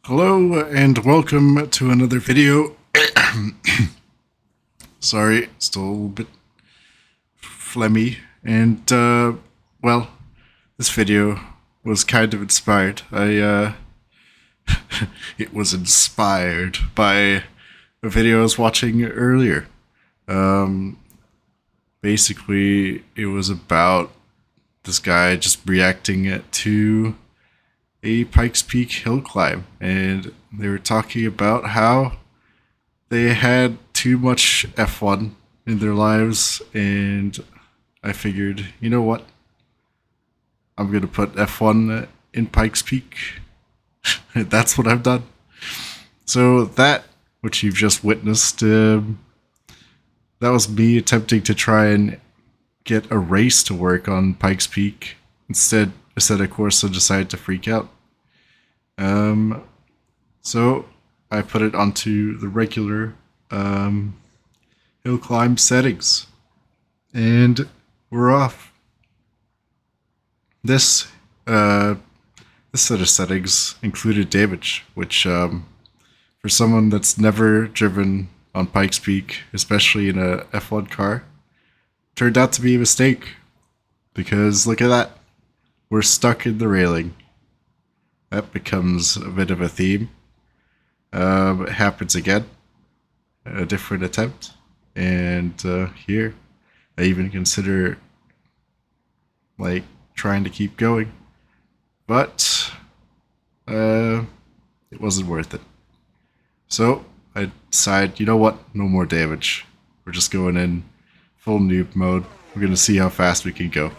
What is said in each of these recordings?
Hello and welcome to another video. Sorry, still a little bit phlegmy. And, well, this video was kind of inspired. It was inspired by a video I was watching earlier. Basically, it was about this guy just reacting to a Pikes Peak hill climb, and they were talking about how they had too much F1 in their lives, and I figured, you know what? I'm gonna put F1 in Pikes Peak. That's what I've done. So that, which you've just witnessed, that was me attempting to try and get a race to work on Pikes Peak. Instead, of course, I decided to freak out. So I put it onto the regular hill climb settings, and we're off. This set of settings included damage, which for someone that's never driven on Pikes Peak, especially in a F1 car, turned out to be a mistake. Because look at that, we're stuck in the railing. That becomes a bit of a theme. It happens again. A different attempt. And here, I even consider like trying to keep going. But it wasn't worth it. So I decided, you know what? No more damage. We're just going in full noob mode. We're gonna see how fast we can go.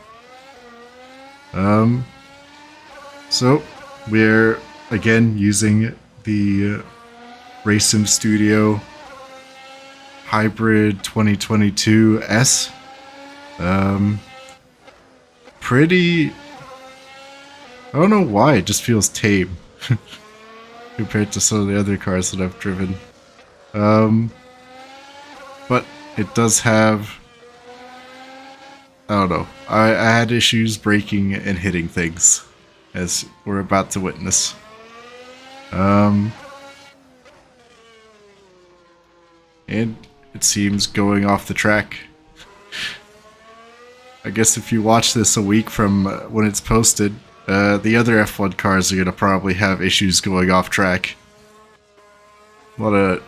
So we're again using the RaceSimStudios Hybrid 2022 S. Pretty. I don't know why, it just feels tame compared to some of the other cars that I've driven. But it does have. I don't know. I had issues braking and hitting things, as we're about to witness. And it seems going off the track. I guess if you watch this a week from when it's posted, the other F1 cars are going to probably have issues going off track. A lot of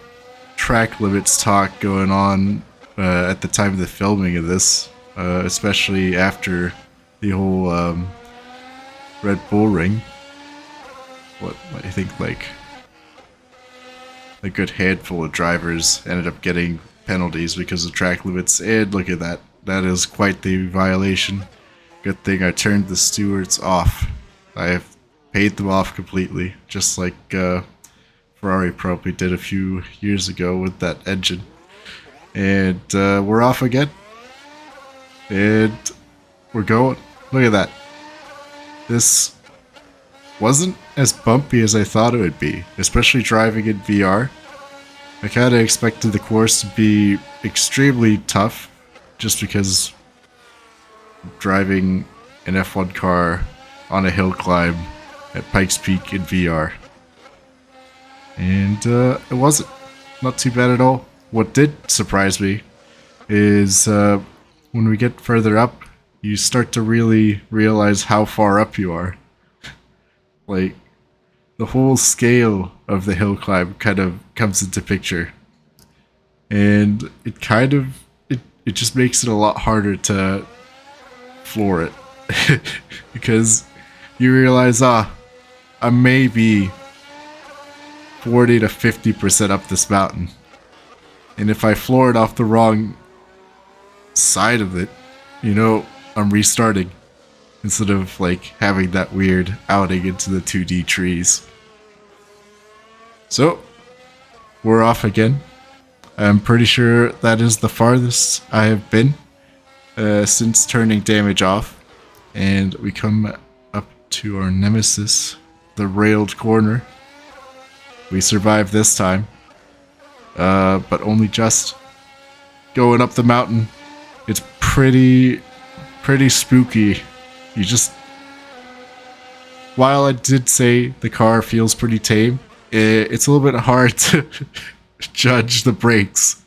track limits talk going on at the time of the filming of this. Especially after the whole Red Bull Ring. What I think like a good handful of drivers ended up getting penalties because of track limits, and look at that. That is quite the violation. Good thing I turned the stewards off. I have paid them off completely, just like Ferrari probably did a few years ago with that engine. And we're off again. And we're going. Look at that. This wasn't as bumpy as I thought it would be, especially driving in VR. I kind of expected the course to be extremely tough, just because driving an F1 car on a hill climb at Pikes Peak in VR. And it wasn't. Not too bad at all. What did surprise me is when we get further up, you start to really realize how far up you are. Like, the whole scale of the hill climb kind of comes into picture. And it kind of, it just makes it a lot harder to floor it. Because you realize, I may be 40 to 50% up this mountain. And if I floor it off the wrong side of it, you know, I'm restarting instead of like having that weird outing into the 2D trees. So we're off again. I'm pretty sure that is the farthest I have been since turning damage off, and we come up to our nemesis, the railed corner. We survived this time, but only just. Going up the mountain, it's pretty spooky. You just, while I did say the car feels pretty tame, it's a little bit hard to judge the brakes.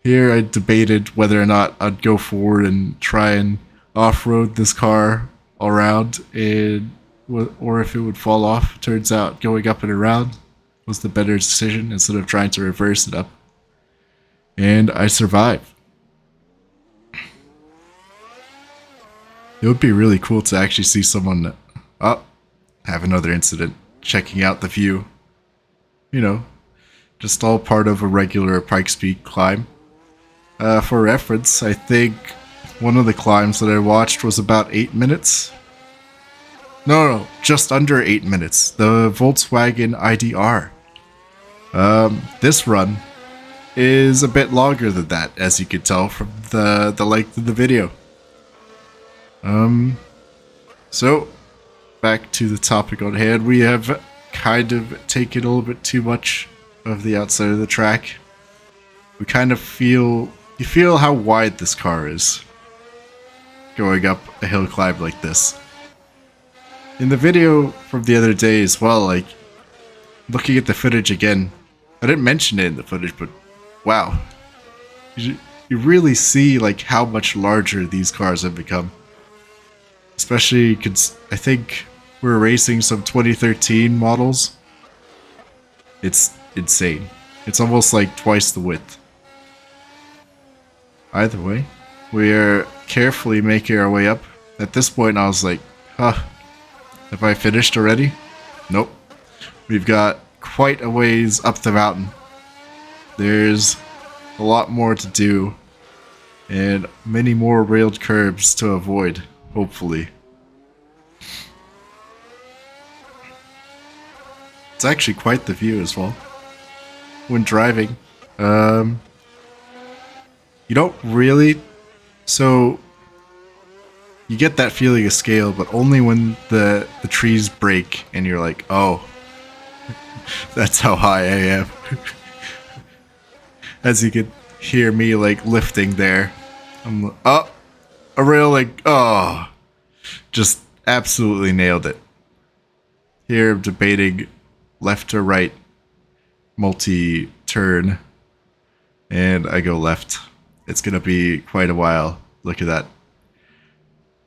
Here I debated whether or not I'd go forward and try and off-road this car around, or if it would fall off. Turns out going up and around was the better decision instead of trying to reverse it up. And I survived. It would be really cool to actually see someone have another incident, checking out the view. You know, just all part of a regular Pikes Peak climb. For reference, I think one of the climbs that I watched was about 8 minutes. No, just under 8 minutes. The Volkswagen IDR. This run is a bit longer than that, as you could tell from the length of the video. So, back to the topic on hand. We have kind of taken a little bit too much of the outside of the track. We kind of feel... You feel how wide this car is going up a hill climb like this. In the video from the other day as well, like, looking at the footage again, I didn't mention it in the footage, but wow. You really see, like, how much larger these cars have become. Especially, I think we're racing some 2013 models. It's insane. It's almost like twice the width. Either way, we are carefully making our way up. At this point, I was like, have I finished already? Nope. We've got quite a ways up the mountain. There's a lot more to do, and many more railed curbs to avoid, hopefully. It's actually quite the view as well. When driving, you don't really... So, you get that feeling of scale, but only when the trees break and you're like, oh, that's how high I am. As you could hear me, like, lifting there. I'm like, oh, a rail, like, oh, just absolutely nailed it. Here I'm debating left or right multi-turn, and I go left. It's gonna be quite a while. Look at that.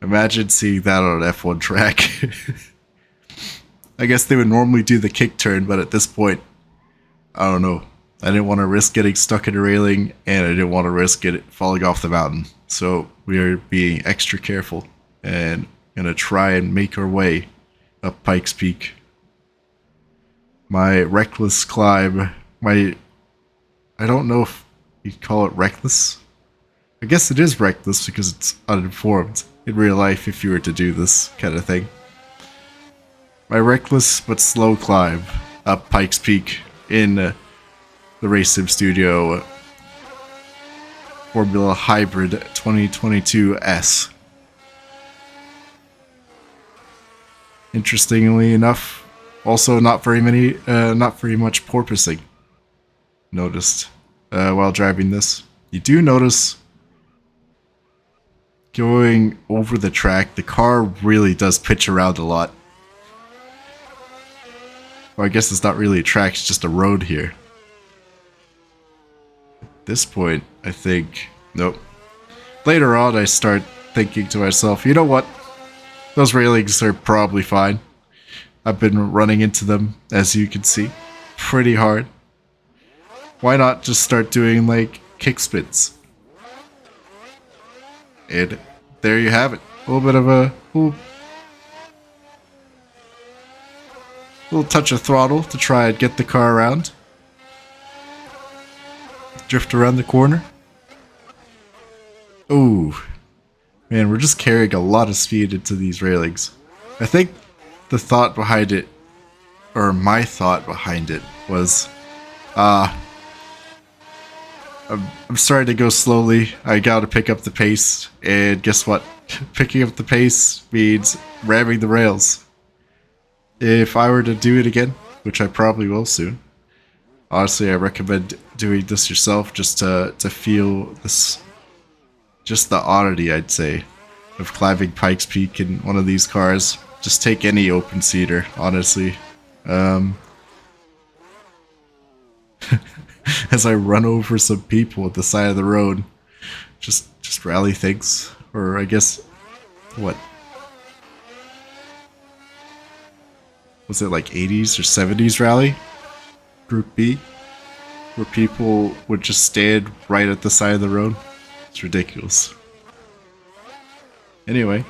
Imagine seeing that on an F1 track. I guess they would normally do the kick turn, but at this point, I don't know. I didn't want to risk getting stuck in a railing, and I didn't want to risk it falling off the mountain. So we are being extra careful and gonna try and make our way up Pikes Peak. My reckless climb, I don't know if you'd call it reckless. I guess it is reckless because it's uninformed in real life if you were to do this kind of thing. My reckless but slow climb up Pikes Peak in the RaceSimStudio Formula Hybrid 2022S. Interestingly enough, also not very much porpoising noticed while driving this. You do notice going over the track, the car really does pitch around a lot. Well, I guess it's not really a track, it's just a road here. At this point, I think, nope. Later on, I start thinking to myself, you know what? Those railings are probably fine. I've been running into them, as you can see, pretty hard. Why not just start doing, like, kick spins? And there you have it. A little bit of a little touch of throttle to try and get the car around. Drift around the corner. Ooh. Man, we're just carrying a lot of speed into these railings. I think the thought behind it, or my thought behind it, was, I'm starting to go slowly. I gotta pick up the pace, and guess what? Picking up the pace means ramming the rails. If I were to do it again, which I probably will soon, honestly, I recommend doing this yourself just to feel this, just the oddity, I'd say, of climbing Pikes Peak in one of these cars. Just take any open seater, honestly. as I run over some people at the side of the road. Just rally things. Or I guess, what? Was it like 80s or 70s rally? Group B? Where people would just stand right at the side of the road? It's ridiculous. Anyway,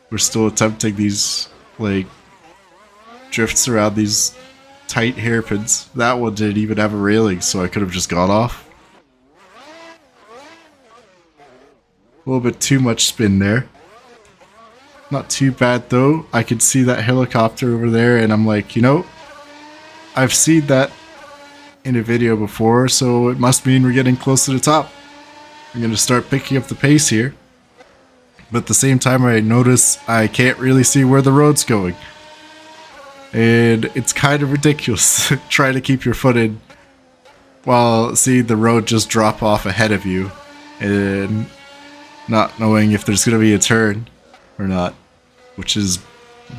we're still attempting these, like, drifts around these tight hairpins. That one didn't even have a railing, so I could have just got off. A little bit too much spin there. Not too bad though. I could see that helicopter over there and I'm like, you know, I've seen that in a video before, so it must mean we're getting close to the top. I'm gonna start picking up the pace here. But at the same time I notice I can't really see where the road's going. And it's kind of ridiculous trying to keep your foot in while seeing the road just drop off ahead of you and not knowing if there's gonna be a turn or not, which is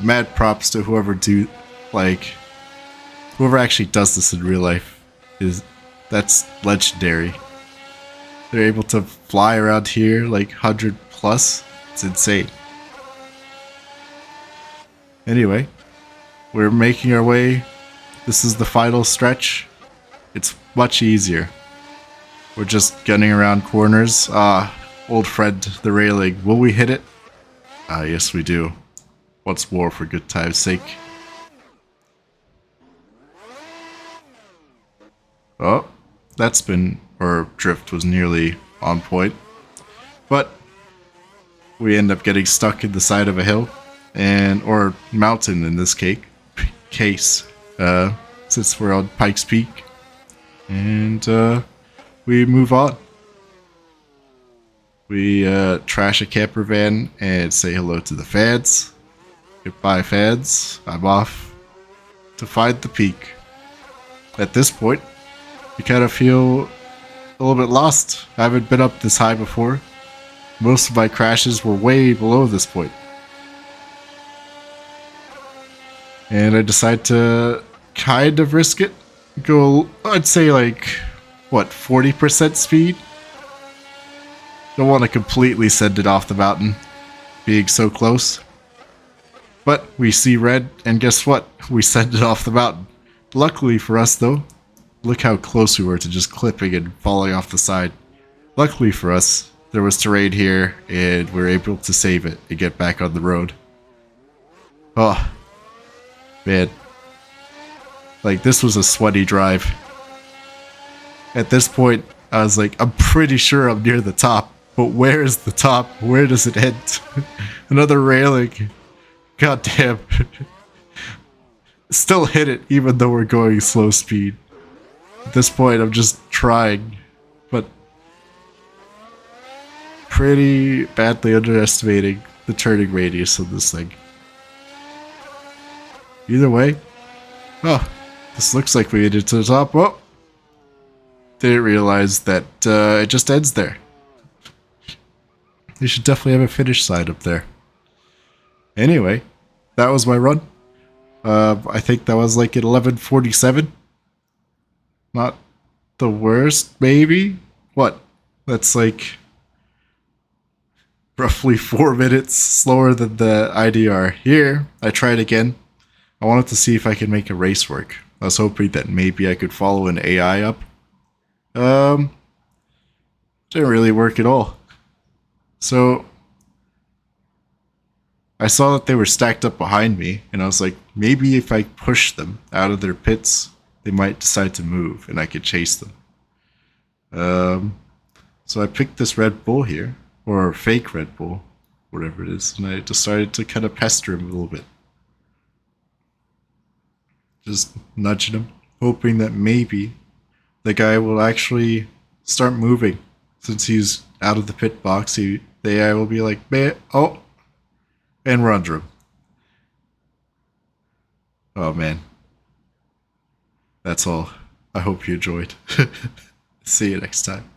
mad props to whoever actually does this in real life. That's legendary. They're able to fly around here like 100 plus. It's insane. Anyway, we're making our way. This is the final stretch. It's much easier. We're just gunning around corners. Old friend, the railing. Will we hit it? Yes we do. Once more for good time's sake. Oh, that spin or drift was nearly on point. But we end up getting stuck in the side of a hill or mountain in this case. Since we're on Pikes Peak. And we move on. We trash a camper van and say hello to the fans. Goodbye fans, I'm off to find the peak. At this point, you kind of feel a little bit lost. I haven't been up this high before. Most of my crashes were way below this point. And I decide to kind of risk it. Go, I'd say like, what, 40% speed? Don't want to completely send it off the mountain, being so close. But we see red, and guess what? We send it off the mountain. Luckily for us though, look how close we were to just clipping and falling off the side. Luckily for us, there was terrain here, and we were able to save it and get back on the road. Oh, man. Like, this was a sweaty drive. At this point, I was like, I'm pretty sure I'm near the top. But where is the top? Where does it end? Another railing. God damn. Still hit it even though we're going slow speed. At this point I'm just trying. But pretty badly underestimating the turning radius of this thing. Either way. Oh, this looks like we made it to the top. Oh! Didn't realize that it just ends there. They should definitely have a finish sign up there. Anyway, that was my run. I think that was like at 11:47. Not the worst, maybe? What? That's like roughly 4 minutes slower than the IDR. Here, I tried again. I wanted to see if I could make a race work. I was hoping that maybe I could follow an AI up. Didn't really work at all. So I saw that they were stacked up behind me, and I was like, maybe if I push them out of their pits, they might decide to move, and I could chase them. So I picked this Red Bull here, or fake Red Bull, whatever it is, and I decided to kind of pester him a little bit. Just nudging him, hoping that maybe the guy will actually start moving. Since he's out of the pit box, the AI will be like, oh, and we're under him. Oh man. That's all. I hope you enjoyed. See you next time.